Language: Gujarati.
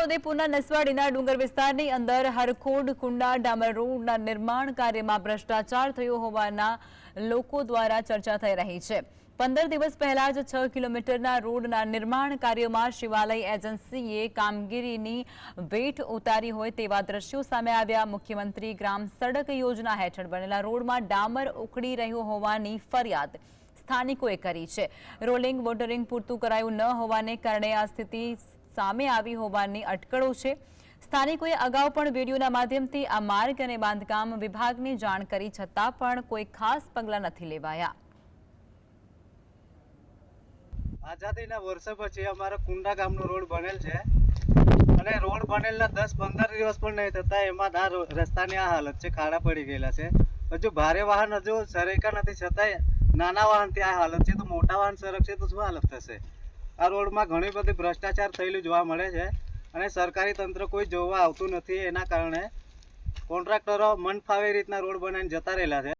છોટાઉદેપુરના નસવાડીના ડુંગર વિસ્તારની અંદર હરખોડ કુંડા ડામર રોડના નિર્માણ કાર્યમાં ભ્રષ્ટાચાર થયો હોવાના લોકો દ્વારા ચર્ચા થઈ રહી છે। 15 દિવસ પહેલા જ 6 કિલોમીટરના રોડના નિર્માણ કાર્યમાં શિવાલય એજન્સીએ કામગીરીની વેઠ ઉતારી હોય તેવા દ્રશ્યો સામે આવ્યા। મુખ્યમંત્રી ગ્રામ સડક યોજના હેઠળ બનેલા રોડમાં ડામર ઉખડી રહ્યું હોવાની ફરિયાદ સ્થાનિકોએ કરી છે। રોલિંગ વોટરિંગ પૂરતું કરાયું ન હોવાને કારણે આ સ્થિતિ સામે આવી હોવાની અટકળો છે। સ્થાનિકોએ અગાઉ પણ વિડીયોના માધ્યમથી આ માર્ગ અને બાંધકામ વિભાગને જાણ કરી છતાં પણ કોઈ ખાસ પગલાં નથી લેવાયા। આઝાદીના વર્ષો પછી અમારા કુંડા ગામનો રોડ બનેલ છે અને રોડ બનેલના 10-15 દિવસ પણ નહીં થતા એમાં આ રસ્તાની આ હાલત છે, ખાડા પડી ગયેલા છે। હજુ ભારે વાહન હજુ સરકા નથી છતાંય નાના વાહનથી આ હાલત છે, તો મોટા વાહન સરકશે તો શું હાલત થશે। આ રોડમાં ઘણી બધી ભ્રષ્ટાચાર થયેલું જોવા મળે છે અને સરકારી તંત્ર કોઈ જોવા આવતું નથી। એના કારણે કોન્ટ્રાક્ટરો મન ફાવે રીતના રોડ બનાવીને જતા રહેલા છે।